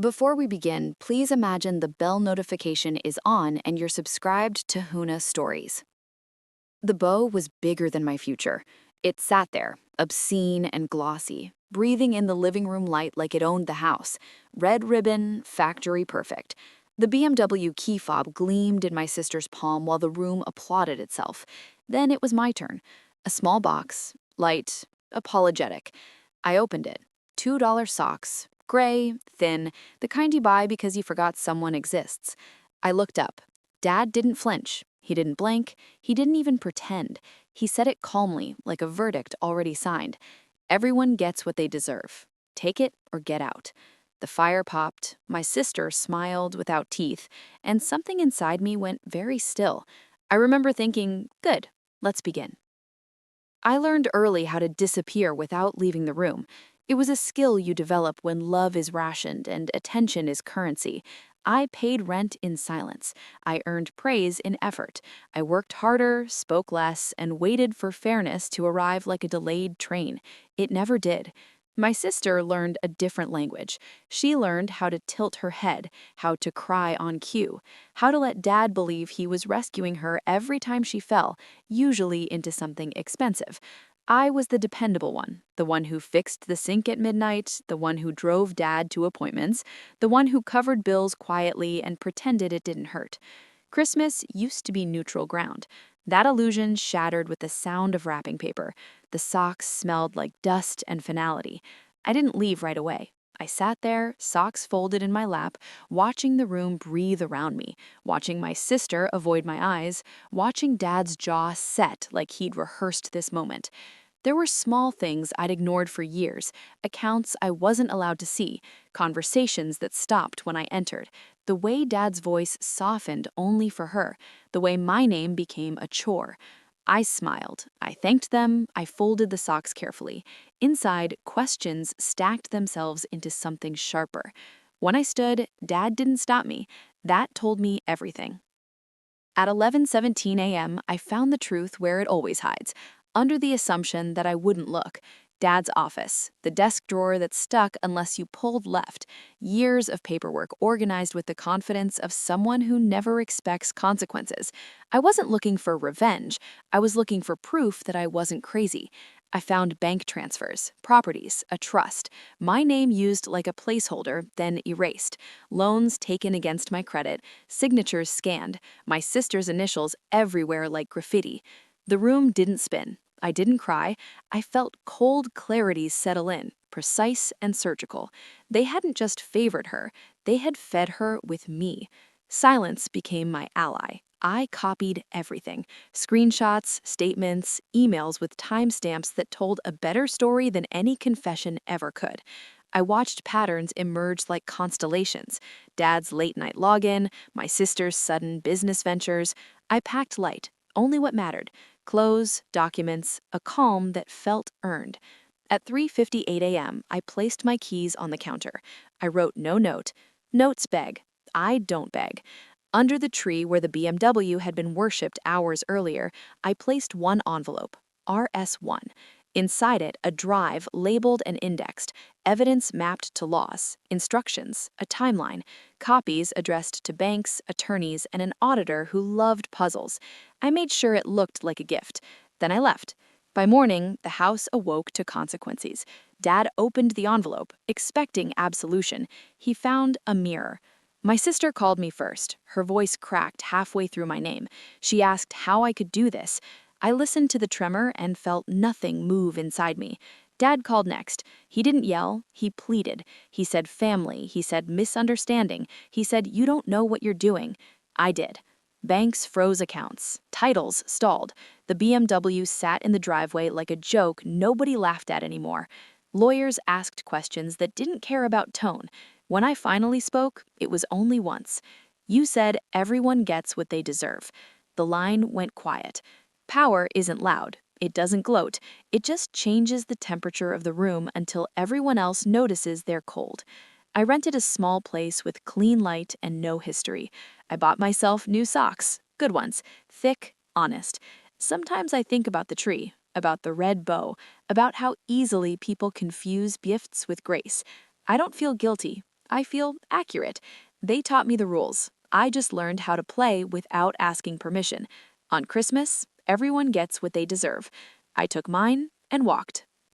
Before we begin, please imagine the bell notification is on and you're subscribed to Huna Stories. The bow was bigger than my future. It sat there, obscene and glossy, breathing in the living room light like it owned the house. Red ribbon, factory perfect. The BMW key fob gleamed in my sister's palm while the room applauded itself. Then it was my turn. A small box, light, apologetic. I opened it. $2 socks, gray, thin, the kind you buy because you forgot someone exists. I looked up. Dad didn't flinch. He didn't blink. He didn't even pretend. He said it calmly, like a verdict already signed. Everyone gets what they deserve. Take it or get out. The fire popped. My sister smiled without teeth, and something inside me went very still. I remember thinking, good, let's begin. I learned early how to disappear without leaving the room. It was a skill you develop when love is rationed and attention is currency. I paid rent in silence. I earned praise in effort. I worked harder, spoke less, and waited for fairness to arrive like a delayed train. It never did. My sister learned a different language. She learned how to tilt her head, how to cry on cue, how to let Dad believe he was rescuing her every time she fell, usually into something expensive. I was the dependable one, the one who fixed the sink at midnight, the one who drove Dad to appointments, the one who covered bills quietly and pretended it didn't hurt. Christmas used to be neutral ground. That illusion shattered with the sound of wrapping paper. The socks smelled like dust and finality. I didn't leave right away. I sat there, socks folded in my lap, watching the room breathe around me, watching my sister avoid my eyes, watching Dad's jaw set like he'd rehearsed this moment. There were small things I'd ignored for years, accounts I wasn't allowed to see, conversations that stopped when I entered, the way Dad's voice softened only for her, the way my name became a chore. I smiled. I thanked them. I folded the socks carefully. Inside, questions stacked themselves into something sharper. When I stood, Dad didn't stop me. That told me everything. At 11:17 a.m., I found the truth where it always hides, under the assumption that I wouldn't look. Dad's office, the desk drawer that stuck unless you pulled left, years of paperwork organized with the confidence of someone who never expects consequences. I wasn't looking for revenge. I was looking for proof that I wasn't crazy. I found bank transfers, properties, a trust, my name used like a placeholder, then erased, loans taken against my credit, signatures scanned, my sister's initials everywhere like graffiti. The room didn't spin. I didn't cry. I felt cold clarity settle in, precise and surgical. They hadn't just favored her, they had fed her with me. Silence became my ally. I copied everything: screenshots, statements, emails with timestamps that told a better story than any confession ever could. I watched patterns emerge like constellations: Dad's late night login, my sister's sudden business ventures. I packed light, only what mattered: clothes, documents, a calm that felt earned. At 3:58 a.m., I placed my keys on the counter. I wrote no note. Notes beg. I don't beg. Under the tree where the BMW had been worshipped hours earlier, I placed one envelope, RS1. Inside it, a drive labeled and indexed, evidence mapped to laws, instructions, a timeline, copies addressed to banks, attorneys, and an auditor who loved puzzles. I made sure it looked like a gift. Then I left. By morning, the house awoke to consequences. Dad opened the envelope, expecting absolution. He found a mirror. My sister called me first. Her voice cracked halfway through my name. She asked how I could do this. I listened to the tremor and felt nothing move inside me. Dad called next. He didn't yell, he pleaded. He said family, he said misunderstanding. He said you don't know what you're doing. I did. Banks froze accounts. Titles stalled. The BMW sat in the driveway like a joke nobody laughed at anymore. Lawyers asked questions that didn't care about tone. When I finally spoke, it was only once. You said everyone gets what they deserve. The line went quiet. Power isn't loud. It doesn't gloat. It just changes the temperature of the room until everyone else notices they're cold. I rented a small place with clean light and no history. I bought myself new socks, good ones, thick, honest. Sometimes I think about the tree, about the red bow, about how easily people confuse gifts with grace. I don't feel guilty. I feel accurate. They taught me the rules. I just learned how to play without asking permission. On Christmas, everyone gets what they deserve. I took mine and walked.